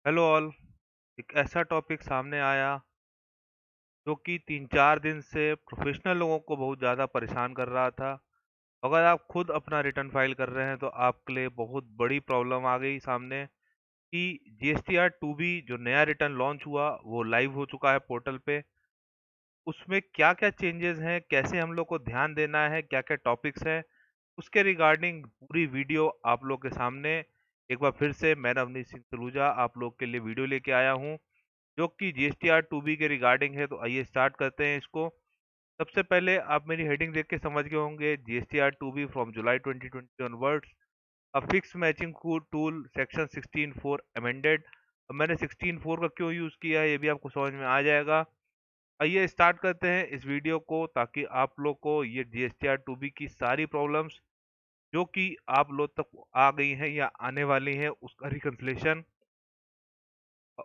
Hello all. एक ऐसा topic सामने आया जो कि 3-4 दिन से प्रोफेशनल लोगों को बहुत ज़्यादा परेशान कर रहा था। अगर आप खुद अपना रिटर्न फाइल कर रहे हैं तो आपके लिए बहुत बड़ी प्रॉब्लम आ गई सामने कि जीएसटीआर 2B जो नया रिटर्न लॉन्च हुआ वो लाइव हो चुका है पोर्टल पे। उसमें क्या-क्या चेंजेस हैं, कैसे हम लोग को ध्यान देना है, क्या-क्या टॉपिक्स हैं, उसके रिगार्डिंग पूरी वीडियो आप लोग के सामने एक बार फिर से मैं नवनीत सिंह सलूजा आप लोग के लिए वीडियो लेके आया हूँ। जो कि जीएसटीआर 2B के रिगार्डिंग है, तो आइए स्टार्ट करते हैं इसको। सबसे पहले आप मेरी हेडिंग देख के समझ गए होंगे, GSTR 2B from July 2020 onwards a fix matching tool section 16(4) amended. अब मैंने 16(4) का क्यों यूज किया है ये भी आपको समझ में आ जाएगा। आइए स्टार्ट करते हैं इस वीडियो को ताकि आप लोग को ये जीएसटीआर 2B की सारी प्रॉब्लम्स जो कि आप लोग तक आ गई हैं या आने वाली हैं उसका रिकन्सिलेशन,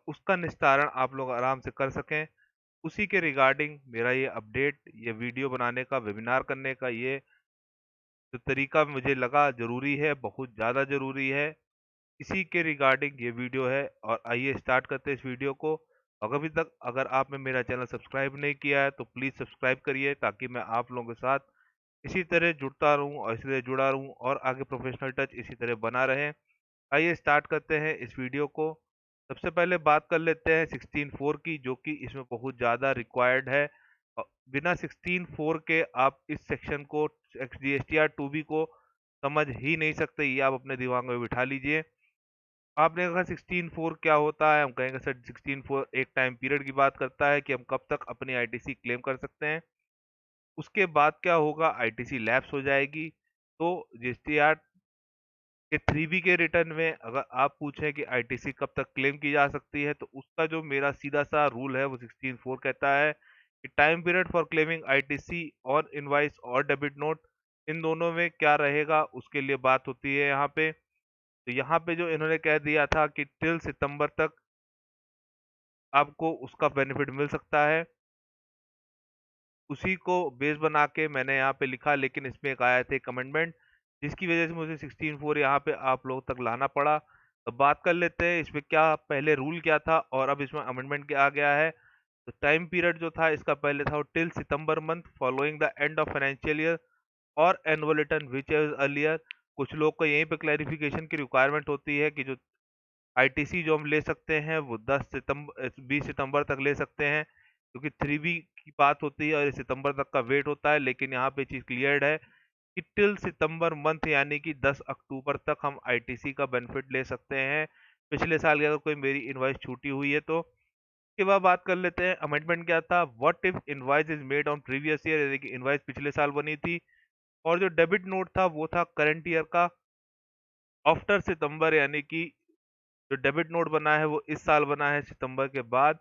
उसका निस्तारण आप लोग आराम से कर सकें। उसी के रिगार्डिंग मेरा ये अपडेट, ये वीडियो बनाने का, वेबिनार करने का ये जो तरीका मुझे लगा ज़रूरी है, बहुत ज़्यादा ज़रूरी है। इसी के रिगार्डिंग ये वीडियो है और आइए स्टार्ट करते हैं इस वीडियो को। अगर आपने मेरा चैनल सब्सक्राइब नहीं किया है तो प्लीज़ सब्सक्राइब करिए ताकि मैं आप लोगों के साथ इसी तरह जुड़ता रहूं और इसी तरह जुड़ा रहूं और आगे प्रोफेशनल टच इसी तरह बना रहे। आइए स्टार्ट करते हैं इस वीडियो को। सबसे पहले बात कर लेते हैं 16(4) की जो कि इसमें बहुत ज़्यादा रिक्वायर्ड है। बिना 16(4) के आप इस सेक्शन को जीएसटीआर 2B को समझ ही नहीं सकते, ये आप अपने दिमाग में बिठा लीजिए। आपने कहा 16(4) क्या होता है, हम कहेंगे सर 16(4) एक टाइम पीरियड की बात करता है कि हम कब तक अपनी आईटीसी क्लेम कर सकते हैं। उसके बाद क्या होगा, आईटीसी लैप्स हो जाएगी। तो जीएसटीआर कि 3B के रिटर्न में अगर आप पूछें कि आईटीसी कब तक क्लेम की जा सकती है तो उसका जो मेरा सीधा सा रूल है वो 16(4) कहता है कि time period for claiming ITC और इनवाइस और डेबिट नोट, इन दोनों में क्या रहेगा उसके लिए बात होती है यहाँ पे। तो यहाँ पे जो इन्होंने कह दिया था कि टिल सितंबर तक आपको उसका बेनिफिट मिल सकता है, उसी को बेस बना के मैंने यहाँ पे लिखा, लेकिन इसमें एक आया था कमेंटमेंट जिसकी वजह से मुझे 16(4) यहाँ पे आप लोगों तक लाना पड़ा। तो बात कर लेते हैं इसमें क्या पहले रूल क्या था और अब इसमें अमेंडमेंट क्या आ गया है। तो टाइम पीरियड जो था इसका पहले था till September month following the end of financial year और annual return which is earlier. कुछ लोग को यहीं पे क्लैरिफिकेशन की रिक्वायरमेंट होती है कि जो आईटीसी जो हम ले सकते हैं वो 20 सितंबर तक ले सकते हैं क्योंकि 3B की बात होती है और ये सितंबर तक का वेट होता है, लेकिन यहाँ पे चीज क्लियर्ड है कि टिल सितंबर मंथ यानी कि 10 अक्टूबर तक हम आईटीसी का बेनिफिट ले सकते हैं। पिछले साल की अगर कोई मेरी इनवॉइस छूटी हुई है तो। इसके बाद बात कर लेते हैं अमेंडमेंट क्या था। What if invoice is made on previous year, यानी कि इनवॉइस पिछले साल बनी थी और जो डेबिट नोट था वो था करंट ईयर का आफ्टर सितंबर, यानी कि जो डेबिट नोट बना है वो इस साल बना है सितंबर के बाद।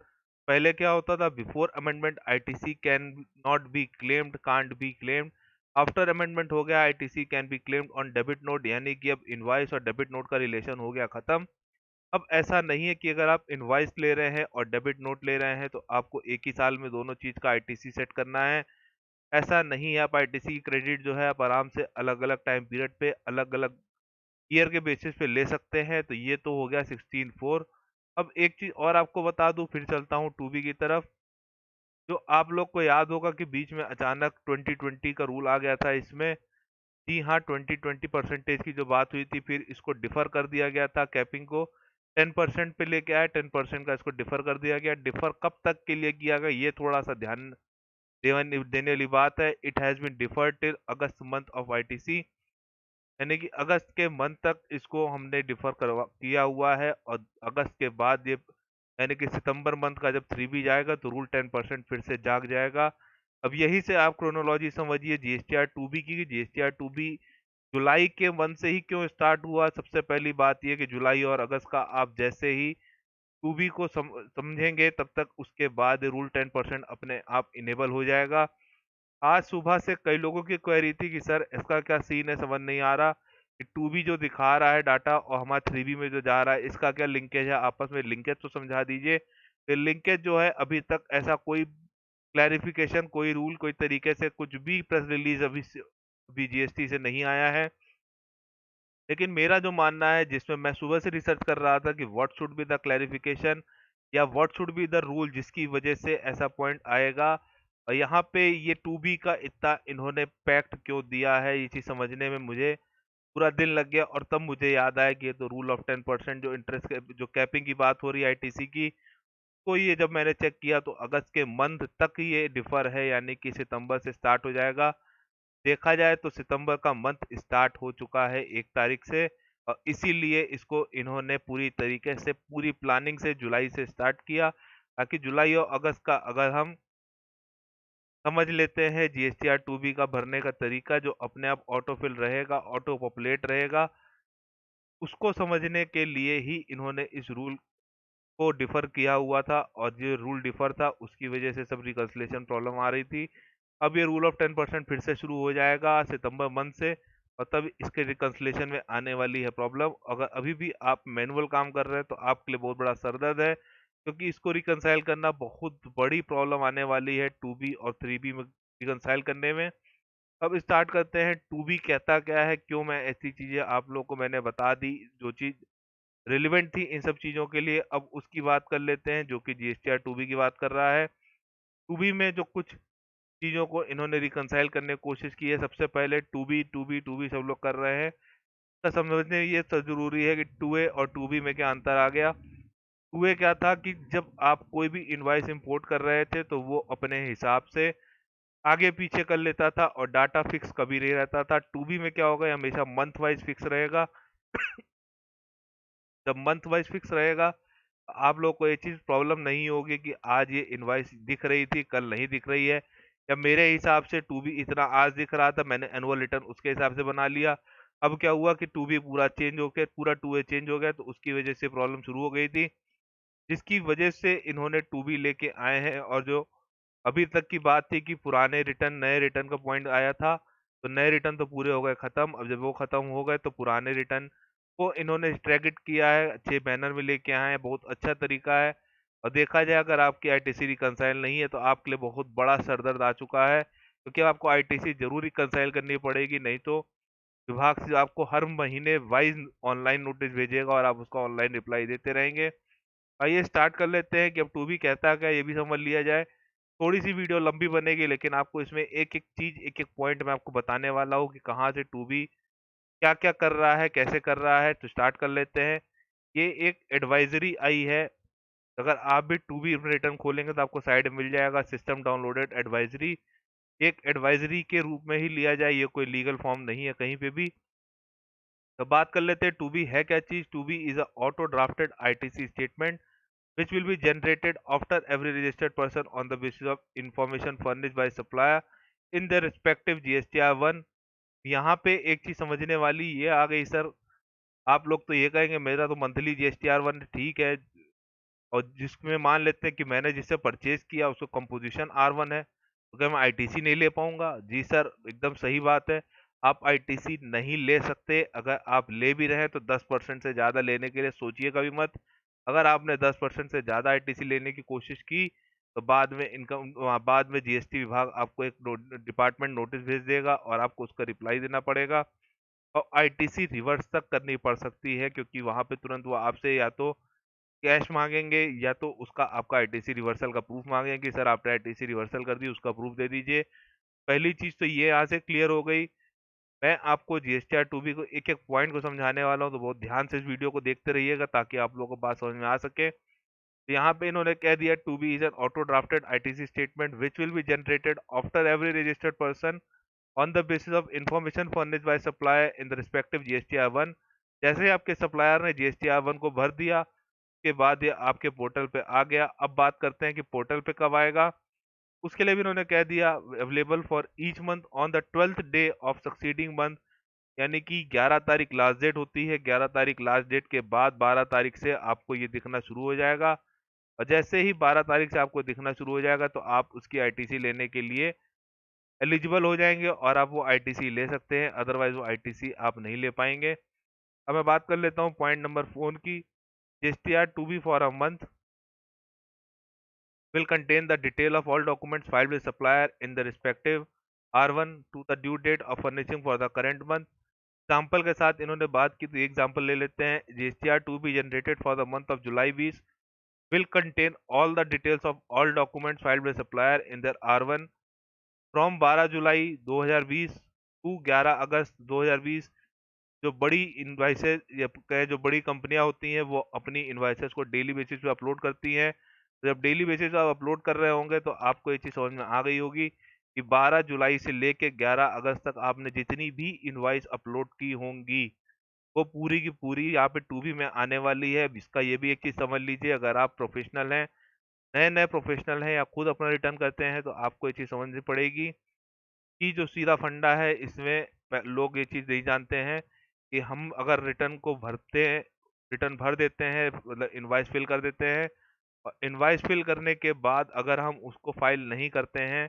पहले क्या होता था, before amendment ITC can not be claimed, can't be claimed. After amendment हो गया ITC can be claimed on debit note, यानी कि अब इनवॉइस और डेबिट नोट का रिलेशन हो गया खत्म। अब ऐसा नहीं है कि अगर आप इनवॉइस ले रहे हैं और डेबिट नोट ले रहे हैं तो आपको एक ही साल में दोनों चीज का आईटीसी सेट करना है। ऐसा नहीं है, आप आईटीसी की क्रेडिट जो है आप आराम से अलग अलग टाइम पीरियड पे अलग अलग ईयर के बेसिस पे ले सकते हैं। तो ये तो हो गया 16(4). अब एक चीज और आपको बता दूं, फिर चलता हूँ 2B की तरफ। जो आप लोग को याद होगा कि बीच में अचानक 2020 का रूल आ गया था इसमें। जी हाँ, 2020 परसेंटेज की जो बात हुई थी फिर इसको डिफर कर दिया गया था, कैपिंग को 10% पे लेके आया, 10% का इसको डिफर कर दिया गया। डिफर कब तक के लिए किया गया ये थोड़ा सा ध्यान देने वाली बात है। It has been deferred till August month of ITC, यानी कि अगस्त के मंथ तक इसको हमने डिफर करवा किया हुआ है और अगस्त के बाद ये यानी कि सितंबर मंथ का जब 3B जाएगा तो रूल 10% फिर से जाग जाएगा। अब यही से आप क्रोनोलॉजी समझिए जीएसटीआर 2B की। जीएसटीआर 2B जुलाई के मंथ से ही क्यों स्टार्ट हुआ। सबसे पहली बात यह कि जुलाई और अगस्त का आप जैसे ही 2B को समझेंगे तब तक उसके बाद रूल 10% अपने आप इनेबल हो जाएगा। आज सुबह से कई लोगों की क्वेरी थी कि सर इसका क्या सीन है, समझ नहीं आ रहा कि 2B जो दिखा रहा है डाटा और हमारा 3B में जो जा रहा है इसका क्या लिंकेज है, आपस में लिंकेज तो समझा दीजिए। फिर लिंकेज जो है अभी तक ऐसा कोई क्लैरिफिकेशन, कोई रूल, कोई तरीके से कुछ भी प्रेस रिलीज अभी जीएसटी से नहीं आया है। लेकिन मेरा जो मानना है, जिसमें मैं सुबह से रिसर्च कर रहा था कि what should be the clarification या what should be the rule जिसकी वजह से ऐसा पॉइंट आएगा, और यहाँ पे ये टू बी का इतना इन्होंने पैक्ट क्यों दिया है, ये चीज समझने में मुझे पूरा दिन लग गया। और तब मुझे याद आया कि ये तो रूल ऑफ 10% जो इंटरेस्ट जो कैपिंग की बात हो रही है आईटीसी की, तो ये जब मैंने चेक किया तो अगस्त के मंथ तक ये डिफर है, यानी कि सितंबर से स्टार्ट हो जाएगा। देखा जाए तो सितंबर का मंथ स्टार्ट हो चुका है 1 तारीख से, और इसीलिए इसको इन्होंने पूरी तरीके से पूरी प्लानिंग से जुलाई से स्टार्ट किया, ताकि जुलाई और अगस्त का अगर हम समझ लेते हैं जीएसटीआर 2B का भरने का तरीका, जो अपने आप ऑटो फिल रहेगा, ऑटो पॉपुलेट रहेगा, उसको समझने के लिए ही इन्होंने इस रूल को डिफर किया हुआ था। और जो रूल डिफर था उसकी वजह से सब रिकंसिलेशन प्रॉब्लम आ रही थी। अब ये रूल ऑफ 10% फिर से शुरू हो जाएगा सितंबर मंथ से, और तब इसके रिकंसिलेशन में आने वाली है प्रॉब्लम। अगर अभी भी आप मैनुअल काम कर रहे हैं तो आपके लिए बहुत बड़ा सरदर्द है, क्योंकि इसको रिकंसाइल करना बहुत बड़ी प्रॉब्लम आने वाली है 2B और 3B में रिकंसाइल करने में। अब स्टार्ट करते हैं 2B कहता क्या है, क्यों मैं ऐसी चीजें आप लोगों को मैंने बता दी जो चीज रिलेवेंट थी इन सब चीजों के लिए। अब उसकी बात कर लेते हैं जो कि जीएसटीआर 2B की बात कर रहा है। 2B में जो कुछ चीजों को इन्होंने रिकंसाइल करने की कोशिश की है, सबसे पहले 2B सब लोग कर रहे हैं, तो समझने ये तो जरूरी है कि 2A और 2B में क्या अंतर आ गया। 2A क्या था कि जब आप कोई भी इनवॉइस इंपोर्ट कर रहे थे तो वो अपने हिसाब से आगे पीछे कर लेता था और डाटा फिक्स कभी नहीं रहता था। 2B में क्या होगा, ये हमेशा मंथ वाइज फिक्स रहेगा। जब मंथ वाइज फिक्स रहेगा, आप लोग को ये चीज प्रॉब्लम नहीं होगी कि आज ये इनवॉइस दिख रही थी कल नहीं दिख रही है, या मेरे हिसाब से 2B इतना आज दिख रहा था मैंने एनुअल रिटर्न उसके हिसाब से बना लिया। अब क्या हुआ कि 2B पूरा चेंज हो गया, पूरा 2A चेंज हो गया, तो उसकी वजह से प्रॉब्लम शुरू हो गई थी, जिसकी वजह से इन्होंने 2B लेके आए हैं। और जो अभी तक की बात थी कि पुराने रिटर्न नए रिटर्न का पॉइंट आया था, तो नए रिटर्न तो पूरे हो गए खत्म। अब जब वो खत्म हो गए तो पुराने रिटर्न को इन्होंने स्ट्रैगेट किया है, अच्छे बैनर में लेके आए हैं, बहुत अच्छा तरीका है। और देखा जाए अगर आपकी आईटीसी रिकंसाइल नहीं है तो आपके लिए बहुत बड़ा सरदर्द आ चुका है, क्योंकि आपको आईटीसी जरूर रिकंसाइल करनी पड़ेगी, नहीं तो विभाग से आपको हर महीने वाइज ऑनलाइन नोटिस भेजेगा और आप उसका ऑनलाइन रिप्लाई देते रहेंगे। आइए स्टार्ट कर लेते हैं कि अब 2B कहता है क्या, ये भी समझ लिया जाए। थोड़ी सी वीडियो लंबी बनेगी, लेकिन आपको इसमें एक एक चीज एक एक पॉइंट मैं आपको बताने वाला हूँ कि कहाँ से 2B क्या क्या कर रहा है, कैसे कर रहा है। तो स्टार्ट कर लेते हैं। ये एक एडवाइजरी आई है, अगर आप भी 2B रिटर्न खोलेंगे तो आपको साइड में मिल जाएगा सिस्टम डाउनलोडेड एडवाइजरी। एक एडवाइजरी के रूप में ही लिया जाए, ये कोई लीगल फॉर्म नहीं है कहीं पे भी। तो बात कर लेते हैं 2B है क्या चीज। 2B is a auto drafted ITC statement which will be generated after every registered person on the basis of information furnished by supplier in their respective GSTR1। यहाँ पे एक चीज समझने वाली ये आ गई सर, आप लोग तो ये कहेंगे मेरा तो मंथली GSTR1 ठीक है, और जिसमें मान लेते हैं कि मैंने जिससे परचेज किया उसको कंपोजिशन R1 है, तो क्या मैं आईटीसी नहीं ले पाऊंगा? जी सर, एकदम सही बात है, आप आईटीसी नहीं ले सकते। अगर आप ले भी रहे हैं तो 10% से ज्यादा लेने के लिए सोचिए कभी मत। अगर आपने 10% से ज्यादा आईटीसी लेने की कोशिश की तो बाद में जीएसटी विभाग आपको एक डिपार्टमेंट नोटिस भेज देगा और आपको उसका रिप्लाई देना पड़ेगा, और आईटीसी रिवर्स तक करनी पड़ सकती है, क्योंकि वहां पे तुरंत वो आपसे या तो कैश मांगेंगे या तो उसका आपका आईटीसी रिवर्सल का प्रूफ मांगेंगे कि सर आपने आईटीसी रिवर्सल कर दी, उसका प्रूफ दे दीजिए। पहली चीज तो ये यहाँ से क्लियर हो गई। मैं आपको जीएसटीआर 2B को एक एक पॉइंट को समझाने वाला हूँ, तो बहुत ध्यान से इस वीडियो को देखते रहिएगा ताकि आप लोगों को बात समझ में आ सके। तो यहाँ पे इन्होंने कह दिया 2B is an auto drafted ITC statement which will be generated after every registered person on the basis of information furnished by supplier in the respective GSTR one. जैसे ही आपके सप्लायर ने जीएसटीआर1 को भर दिया के बाद ये आपके पोर्टल पे आ गया। अब बात करते हैं कि पोर्टल पे कब आएगा। उसके लिए भी उन्होंने कह दिया available for each month on the 12th day of succeeding month, यानी कि 11 तारीख लास्ट डेट होती है, 11 तारीख लास्ट डेट के बाद 12 तारीख से आपको ये दिखना शुरू हो जाएगा। और जैसे ही 12 तारीख से आपको दिखना शुरू हो जाएगा तो आप उसकी आईटीसी लेने के लिए एलिजिबल हो जाएंगे और आप वो आईटीसी ले सकते हैं, अदरवाइज वो आईटीसी आप नहीं ले पाएंगे। अब मैं बात कर लेता हूँ पॉइंट नंबर 4 की। GSTR 2B for a month will contain the detail of all documents filed with supplier in the respective R1 to the due date of furnishing for the current month. Example के साथ इन्होंने बात की, तो example ले लेते हैं। GSTR two be generated for the month of July 20 will contain all the details of all documents filed by supplier in their R1 from 12 July 2020 to 11 अगस्त 2020। जो बड़ी इन्वाइसेस या जो बड़ी कंपनियां होती हैं वो अपनी इन्वाइसेस को डेली बेसिस पे अपलोड करती हैं। तो जब डेली बेसिस पे आप अपलोड कर रहे होंगे तो आपको ये चीज़ समझ में आ गई होगी कि 12 जुलाई से लेके 11 अगस्त तक आपने जितनी भी इन्वाइस अपलोड की होंगी वो पूरी की पूरी यहाँ पे टू बी में आने वाली है। इसका ये भी एक चीज़ समझ लीजिए, अगर आप प्रोफेशनल हैं, नए नए प्रोफेशनल हैं या खुद अपना रिटर्न करते हैं, तो आपको ये चीज़ समझनी पड़ेगी कि जो सीधा फंडा है इसमें लोग ये चीज़ नहीं जानते हैं कि हम अगर रिटर्न को भरते हैं, रिटर्न भर देते हैं, मतलब इनवॉइस फिल कर देते हैं, और इनवॉइस फिल करने के बाद अगर हम उसको फाइल नहीं करते हैं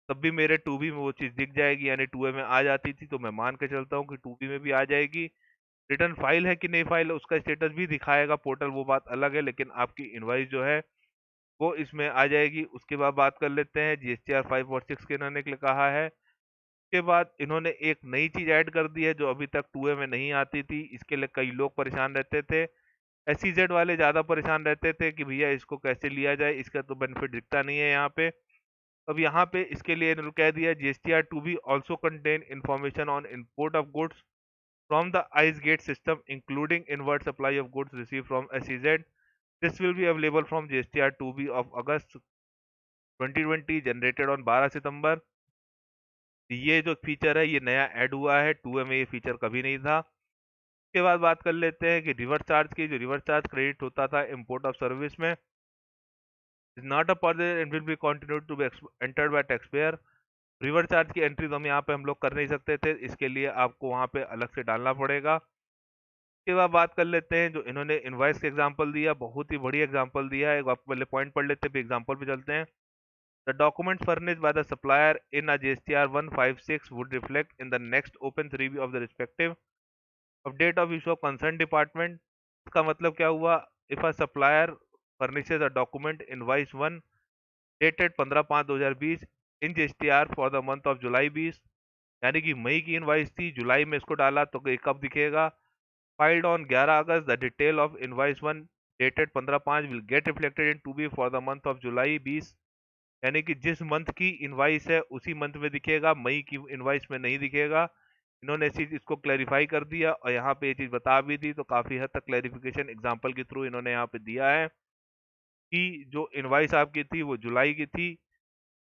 तब भी मेरे टू बी में वो चीज़ दिख जाएगी, यानी टू ए में आ जाती थी, तो मैं मान के चलता हूँ कि टू बी में भी आ जाएगी। रिटर्न फाइल है कि नहीं फाइल है उसका स्टेटस भी दिखाएगा पोर्टल, वो बात अलग है, लेकिन आपकी इनवॉइस जो है वो इसमें आ जाएगी। उसके बाद बात कर लेते हैं जीएसटीआर 5 और 6 के इन्होंने कहा है। उसके बाद इन्होंने एक नई चीज ऐड कर दी है जो अभी तक 2A में नहीं आती थी। इसके लिए कई लोग परेशान रहते थे, एसईजेड वाले ज्यादा परेशान रहते थे कि भैया इसको कैसे लिया जाए, इसका तो बेनिफिट दिखता नहीं है यहाँ पे। अब यहाँ पे इसके लिए इन्होंने कह दिया GSTR two B also contain information on import of goods from the ICEGATE system including inward supply of goods receive from SEZ. This will be available from GSTR two B of August 2020 generated on 12 September. ये जो feature है ये नया add हुआ है, 2A में ये feature कभी नहीं था। उसके बाद बात कर लेते हैं कि रिवर्स चार्ज की, जो रिवर्स चार्ज क्रेडिट होता था इम्पोर्ट ऑफ सर्विस में, is not a further and will be continue to be entered by tax payer. Reverse charge की एंट्री तो हम यहाँ पे हम लोग कर नहीं सकते थे, इसके लिए आपको वहाँ पे अलग से डालना पड़ेगा। उसके बाद बात कर लेते हैं जो इन्होंने इनवॉइस का एग्जांपल दिया, बहुत ही बढ़िया एग्जांपल दिया है। एक बार पहले पॉइंट पढ़ लेते हैं फिर एग्जांपल पे चलते हैं। The documents furnished by the supplier in a JSTR 156 would reflect in the next open 3B of the respective of date of issue of concerned department। इसका मतलब क्या हुआ? If a supplier furnishes a document invoice 1 dated 15/5/2020 in JSTR for the month of July 20, यानी कि मई की invoice थी, जुलाई में इसको डाला तो ये कब दिखेगा? Filed on 11 August, the detail of invoice 1 dated 15/5 will get reflected in 2B for the month of July 20, यानी कि जिस मंथ की इनवाइस है उसी मंथ में दिखेगा, मई की इनवाइस में नहीं दिखेगा। इन्होंने इस चीज इसको क्लैरिफाई कर दिया और यहाँ पे ये चीज बता भी दी, तो काफी हद तक क्लैरिफिकेशन एग्जांपल के थ्रू इन्होंने यहाँ पे दिया है कि जो इनवाइस आपकी थी वो जुलाई की थी,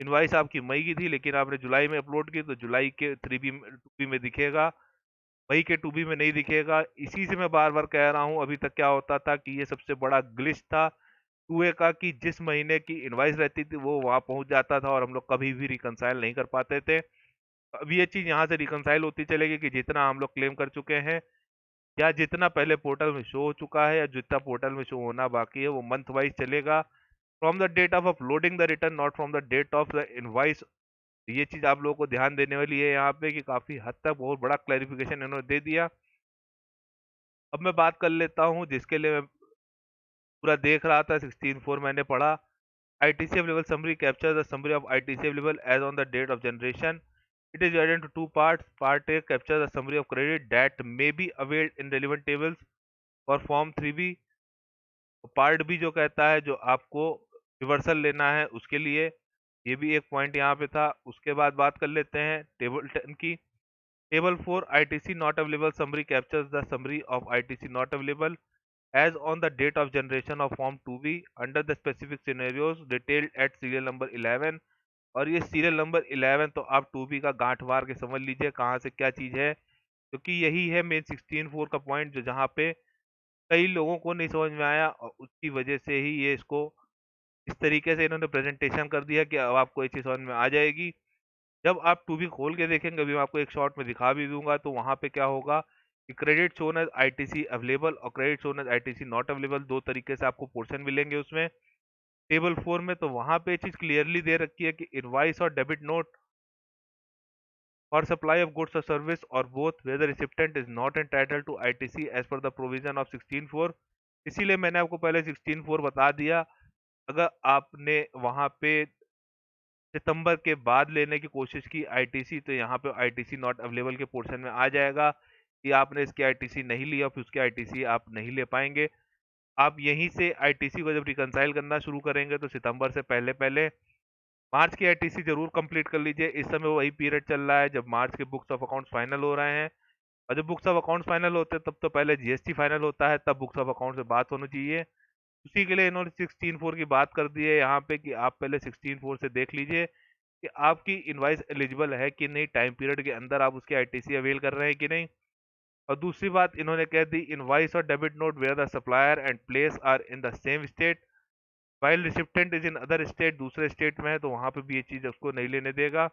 इनवाइस आपकी मई की थी, लेकिन आपने जुलाई में अपलोड की तो जुलाई के 3B में 2B में दिखेगा, मई के 2B में नहीं दिखेगा। इसी से मैं बार बार कह रहा हूँ, अभी तक क्या होता था कि ये सबसे बड़ा ग्लिच था 2A का, कि जिस महीने की इनवाइस रहती थी वो वहां पहुंच जाता था और हम लोग कभी भी रिकंसाइल नहीं कर पाते थे। अब ये चीज यहाँ से रिकंसाइल होती चलेगी कि जितना हम लोग क्लेम कर चुके हैं या जितना पहले पोर्टल में शो हो चुका है या जितना पोर्टल में शो होना बाकी है वो मंथ वाइज चलेगा, from the date of uploading the return, not from the date of the invoice. ये चीज आप लोगों को ध्यान देने वाली है यहाँ पे कि काफी हद तक बहुत बड़ा क्लैरिफिकेशन इन्होंने दे दिया। अब मैं बात कर लेता हूँ जिसके लिए मैं पूरा देख रहा था, 16.4 मैंने पढ़ा। ITC available summary captures the summary of ITC available as on the date of generation. It is divided into two parts. Part A captures the summary of credit that may be availed in relevant tables for Form 3B. Part B जो कहता है जो आपको reversal लेना है उसके लिए, ये भी एक पॉइंट यहाँ पे था। उसके बाद बात कर लेते हैं टेबल 10 की। Table 4 ITC not available summary captures the summary of ITC not available as on the date of generation of form 2B under the specific scenarios detailed at serial number 11। और ये सीरियल नंबर 11 तो आप 2B का गांठ मार के समझ लीजिए कहाँ से क्या चीज़ है, क्योंकि यही है मेन 16.4 का पॉइंट जो जहाँ पे कई लोगों को नहीं समझ में आया और उसकी वजह से ही ये इसको इस तरीके से इन्होंने प्रेजेंटेशन कर दिया कि अब आपको ये चीज़ समझ में आ जाएगी। जब आप 2B खोल के देखेंगे, अभी मैं आपको एक शॉर्ट में दिखा भी दूंगा, तो वहां पे क्या होगा कि credit shown as ITC available और credit shown as ITC not available, दो तरीके से आपको पोर्शन मिलेंगे उसमें टेबल 4 में। तो वहां पे चीज क्लियरली दे रखी है कि इनवाइस और debit note for supply of goods और सर्विस और both where the recipient is not entitled to ITC as per the provision of 16.4। इसीलिए मैंने आपको पहले 16.4 बता दिया। अगर आपने वहां पे सितंबर के बाद लेने की कोशिश की ITC, तो यहाँ पे ITC नॉट अवेलेबल के पोर्शन में आ जाएगा। कि आपने इसकी आईटीसी नहीं ली और फिर उसकी आईटीसी आप नहीं ले पाएंगे। आप यहीं से आईटीसी को जब रिकंसाइल करना शुरू करेंगे तो सितंबर से पहले पहले मार्च की आईटीसी जरूर कंप्लीट कर लीजिए। इस समय वही पीरियड चल रहा है जब मार्च के बुक्स ऑफ अकाउंट्स फाइनल हो रहे हैं, और जब बुक्स ऑफ अकाउंट्स फाइनल होते हैं तब तो पहले जीएसटी फाइनल होता है, तब बुक्स ऑफ अकाउंट से बात होनी चाहिए। उसी के लिए इन्होंने 16/4 की बात कर दी है यहाँ पे कि आप पहले 16/4 से देख लीजिए कि आपकी इनवाइस एलिजिबल है कि नहीं, टाइम पीरियड के अंदर आप उसकी आईटीसी अवेल कर रहे हैं कि नहीं। और दूसरी बात इन्होंने कह दी, इनवाइस और debit note where the supplier and place are in the same state while recipient is in other state, दूसरे स्टेट में है तो वहां पे भी ये चीज उसको नहीं लेने देगा।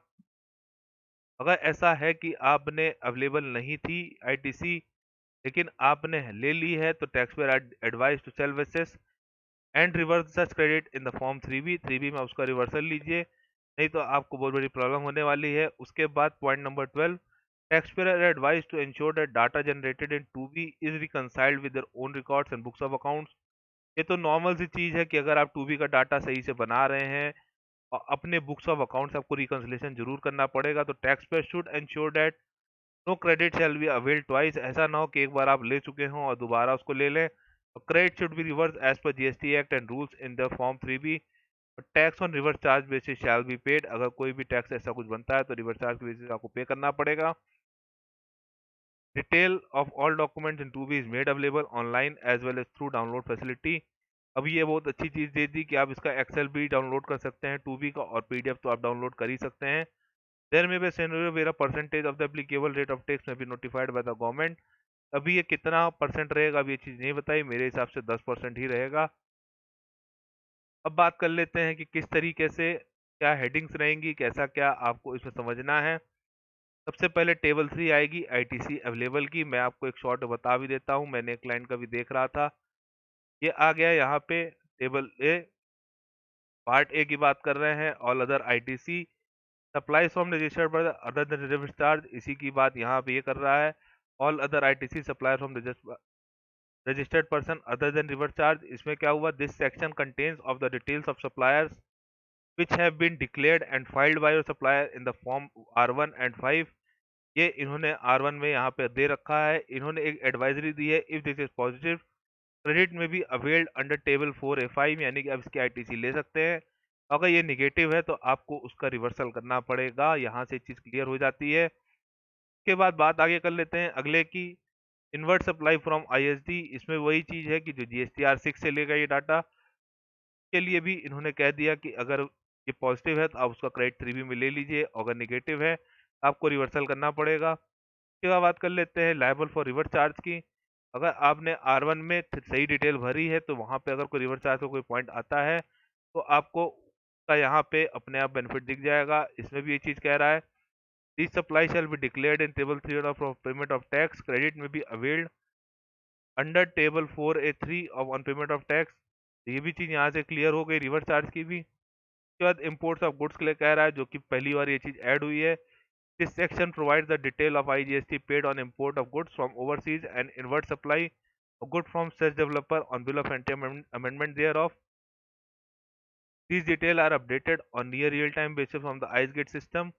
अगर ऐसा है कि आपने अवेलेबल नहीं थी आईटीसी लेकिन आपने ले ली है तो tax payer advice to self assess and reverse such credit in the form 3B में उसका रिवर्सल लीजिए, नहीं तो आपको बहुत बड़ी प्रॉब्लम होने वाली है। उसके बाद point number 12, tax payer advice to ensure that data generated in 2B is reconciled with their own records and books of accounts. ये तो नॉर्मल सी चीज है कि अगर आप 2B का डाटा सही से बना रहे हैं और अपने बुक्स ऑफ अकाउंट्स आपको रिकंसिलेशन जरूर करना पड़ेगा, तो tax payer should ensure that no credit shall be avail twice. ऐसा ना हो कि एक बार आप ले चुके हों और दोबारा उसको ले लें। Credit should be reverse as per GST act and rules in the form 3B। Tax on reverse charge basis shall be paid. अगर कोई भी टैक्स ऐसा कुछ बनता है तो रिवर्स चार्ज के बेसिस आपको पे करना पड़ेगा। Detail of all documents in 2B is made available online as well as through download facility. अब ये बहुत अच्छी चीज दे दी कि आप इसका एक्सेल भी डाउनलोड कर सकते हैं 2B का, और पीडीएफ तो आप डाउनलोड कर ही सकते हैं। देयर में B scenario where a percentage of the applicable rate of tax may be notified by the government। अभी ये कितना परसेंट रहेगा अभी ये चीज नहीं बताई, मेरे हिसाब से 10% ही रहेगा। अब बात कर लेते हैं कि किस तरीके से क्या हेडिंग्स रहेंगी, कैसा क्या आपको इसमें समझना है। सबसे पहले टेबल 3 आएगी आईटीसी अवेलेबल की। मैं आपको एक शॉर्ट बता भी देता हूँ, मैंने एक क्लाइंट का भी देख रहा था। ये आ गया यहाँ पे टेबल ए। पार्ट ए की बात कर रहे हैं, all other ITC supplies from registered by other than reserve charge, इसी की बात यहाँ पे ये कर रहा है। All other ITC supplier from registered person other than reverse charge. इसमें क्या हुआ, this section contains of the details of suppliers which have been declared and filed by your supplier in the form R1 and 5। ये इन्होंने R1 में यहाँ पे दे रखा है। इन्होंने एक एडवाइजरी दी है, if this is positive credit में भी अवेल्ड अंडर टेबल 4A5, यानी कि आप इसकी आईटीसी ले सकते हैं। अगर ये निगेटिव है तो आपको उसका रिवर्सल करना पड़ेगा। यहाँ से चीज क्लियर हो जाती है। उसके बाद बात आगे कर लेते हैं अगले की, इनवर्ट सप्लाई फ्रॉम आईएसडी। इसमें वही चीज है कि जो GSTR 6 से लेगा ये डाटा के लिए भी इन्होंने कह दिया कि अगर ये पॉजिटिव है तो आप उसका क्रेडिट 3B में ले लीजिए, अगर निगेटिव है आपको रिवर्सल करना पड़ेगा। उसके बाद बात कर लेते हैं लायबल फॉर रिवर्स चार्ज की। अगर आपने R1 में सही डिटेल भरी है तो वहां पे अगर कोई रिवर्स चार्ज का कोई पॉइंट आता है तो आपको का यहाँ पे अपने आप बेनिफिट दिख जाएगा। इसमें भी ये चीज कह रहा है, this supply shall be declared in table 3 of payment of tax, credit may be availed under table 4A3 of on payment of tax. ये भी चीज यहाँ से क्लियर हो गई रिवर्स चार्ज की भी। उसके बाद इम्पोर्ट्स ऑफ गुड्स के लिए कह रहा है, जो कि पहली बार ये चीज ऐड हुई है। This section provides the detail of IGST paid on import of goods from overseas and inward supply of good from such developer on bill of entry amendment thereof. these detail are updated on near real time basis from the IceGate system।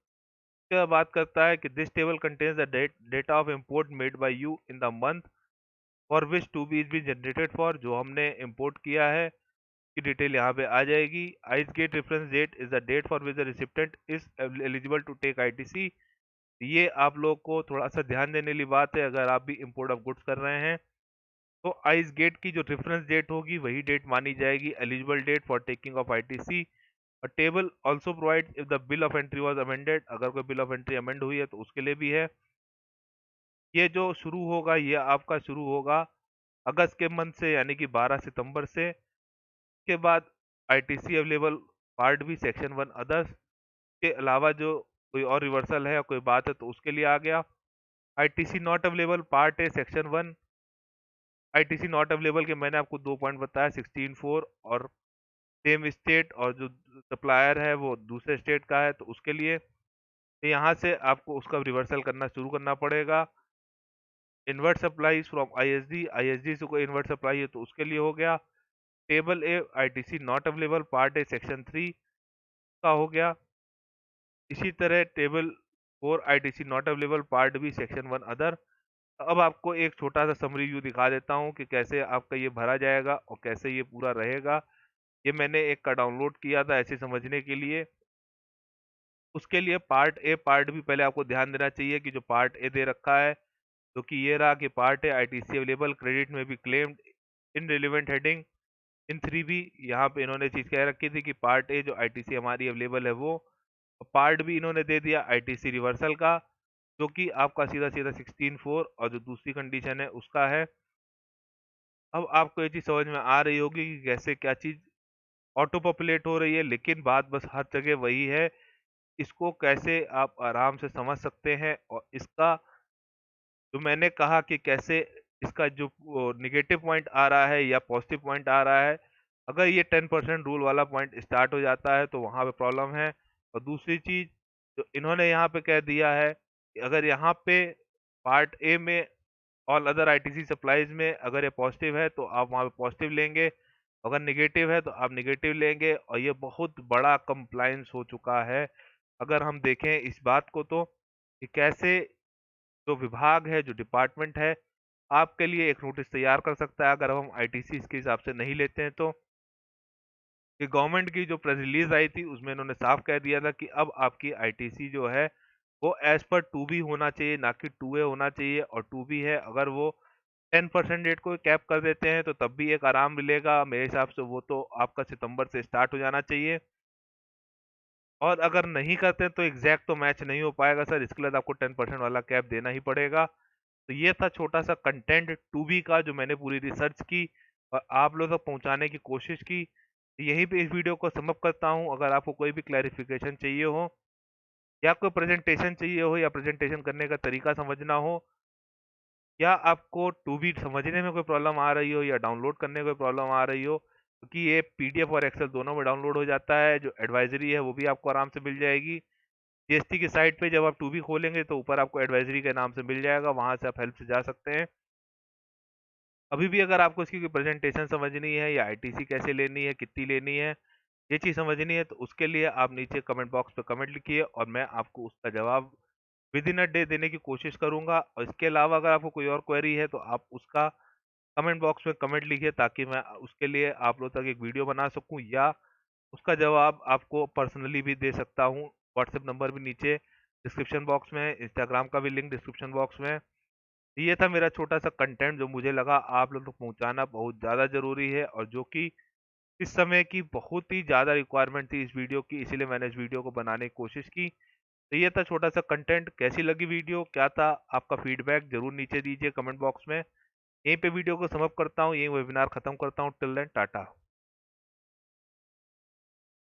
इसके बाद बात करता है कि this table contains the data of import made by you in the month for which 2B is been generated for, जो हमने import किया है की डिटेल यहाँ पे आ जाएगी। ICEGATE reference date is the date for which the recipient is eligible to take ITC. ये आप लोग को थोड़ा सा ध्यान देने वाली बात है, अगर आप भी इंपोर्ट ऑफ गुड्स कर रहे हैं तो आइस गेट की जो रेफरेंस डेट होगी वही डेट मानी जाएगी eligible date for taking of ITC. और table also provide if the bill of entry was amended, अगर कोई बिल ऑफ एंट्री अमेंड हुई है तो उसके लिए भी है। ये जो शुरू होगा ये आपका शुरू होगा अगस्त के मंथ से, यानी कि 12 सितंबर से। के बाद ITC available part B section 1 others के अलावा जो कोई और रिवर्सल है या कोई बात है तो उसके लिए आ गया। ITC not available part A section 1। ITC not available के मैंने आपको 2 पॉइंट बताया, 16/4 और सेम स्टेट, और जो सप्लायर है वो दूसरे स्टेट का है तो उसके लिए तो यहाँ से आपको उसका रिवर्सल करना शुरू करना पड़ेगा। Invert supply from ISD, ISD से कोई इन्वर्ट सप्लाई है तो उसके लिए हो गया। Table A ITC not available part A section 3 का हो गया। इसी तरह table 4 ITC not available part B section 1 other. अब आपको एक छोटा-सा समरी व्यू दिखा देता हूँ कि कैसे आपका ये भरा जाएगा और कैसे ये पूरा रहेगा। ये मैंने एक का डाउनलोड किया था ऐसे समझने के लिए। उसके लिए पार्ट ए, पार्ट बी पहले आपको ध्यान देना चाहिए कि जो पार्ट ए दे रखा है, जो कि ये रहा कि part A ITC available, credit में भी क्लेम्ड इन रिलेवेंट हेडिंग इन 3B। यहाँ पे इन्होंने चीज़ कह रखी थी कि पार्ट ए जो आईटीसी हमारी अवेलेबल है वो, और पार्ट बी इन्होंने दे दिया आईटीसी रिवर्सल का, जो कि आपका सीधा-सीधा 16.4 और जो दूसरी कंडीशन है उसका है। अब आपको ये चीज़ समझ में आ रही होगी कि कैसे क्या चीज़ ऑटो पॉपुलेट हो रही है, लेकिन बात बस हर जगह वही है, इसको कैसे आप आराम से समझ सकते हैं और इसका जो मैंने कहा कि कैसे इसका जो नेगेटिव पॉइंट आ रहा है या पॉजिटिव पॉइंट आ रहा है, अगर ये 10% रूल वाला पॉइंट स्टार्ट हो जाता है तो वहाँ पे प्रॉब्लम है। और दूसरी चीज़ जो इन्होंने यहाँ पे कह दिया है कि अगर यहाँ पे पार्ट ए में ऑल अदर आईटीसी सप्लाईज में अगर ये पॉजिटिव है तो आप वहाँ पे पॉजिटिव लेंगे, अगर नेगेटिव है तो आप नेगेटिव लेंगे, और ये बहुत बड़ा कंप्लायंस हो चुका है। अगर हम देखें इस बात को तो कि कैसे जो विभाग है, जो डिपार्टमेंट है, आपके लिए एक नोटिस तैयार कर सकता है अगर हम आईटीसी इसके हिसाब से नहीं लेते हैं तो। कि गवर्नमेंट की जो प्रेस रिलीज आई थी उसमें इन्होंने साफ कह दिया था कि अब आपकी आईटीसी जो है वो एज पर 2B होना चाहिए, ना कि 2A होना चाहिए। और 2B है, अगर वो 10% रेट को कैप कर देते हैं तो तब भी एक आराम मिलेगा मेरे हिसाब से, वो तो आपका सितंबर से स्टार्ट हो जाना चाहिए। और अगर नहीं करते तो एग्जैक्ट तो मैच नहीं हो पाएगा सर, इसके लिए आपको 10% वाला कैप देना ही पड़ेगा। तो ये था छोटा सा कंटेंट 2B का जो मैंने पूरी रिसर्च की और आप लोगों तक पहुंचाने की कोशिश की। यहीं पे इस वीडियो को समाप्त करता हूं। अगर आपको कोई भी क्लैरिफिकेशन चाहिए हो या कोई प्रेजेंटेशन चाहिए हो या प्रेजेंटेशन करने का तरीका समझना हो, या आपको 2B समझने में कोई प्रॉब्लम आ रही हो या डाउनलोड करने में कोई प्रॉब्लम आ रही हो, क्योंकि ये पीडीएफ और एक्सेल दोनों में डाउनलोड हो जाता है। जो एडवाइजरी है वो भी आपको आराम से मिल जाएगी जीएसटी की साइट पे। जब आप 2B खोलेंगे तो ऊपर आपको एडवाइजरी के नाम से मिल जाएगा, वहां से आप हेल्प से जा सकते हैं। अभी भी अगर आपको इसकी कोई प्रेजेंटेशन समझनी है या आईटीसी कैसे लेनी है, कितनी लेनी है, ये चीज़ समझनी है, तो उसके लिए आप नीचे कमेंट बॉक्स पे कमेंट लिखिए और मैं आपको उसका जवाब विद इन अ डे देने की कोशिश करूंगा। और इसके अलावा अगर आपको कोई और क्वेरी है तो आप उसका कमेंट बॉक्स में कमेंट लिखिए, ताकि मैं उसके लिए आप लोग तक एक वीडियो बना सकूं या उसका जवाब आपको पर्सनली भी दे सकता हूं। व्हाट्सएप नंबर भी नीचे डिस्क्रिप्शन बॉक्स में है, इंस्टाग्राम का भी लिंक डिस्क्रिप्शन बॉक्स में है। ये था मेरा छोटा सा कंटेंट जो मुझे लगा आप लोग तक पहुंचाना बहुत ज़्यादा ज़रूरी है, और जो कि इस समय की बहुत ही ज़्यादा रिक्वायरमेंट थी इस वीडियो की, इसीलिए मैंने इस वीडियो को बनाने की कोशिश की। तो ये था छोटा सा कंटेंट। कैसी लगी वीडियो, क्या था आपका फीडबैक, जरूर नीचे दीजिए कमेंट बॉक्स में। यहीं पे वीडियो को समाप्त करता हूँ, यहीं वेबिनार खत्म करता हूँ। Till then Tata.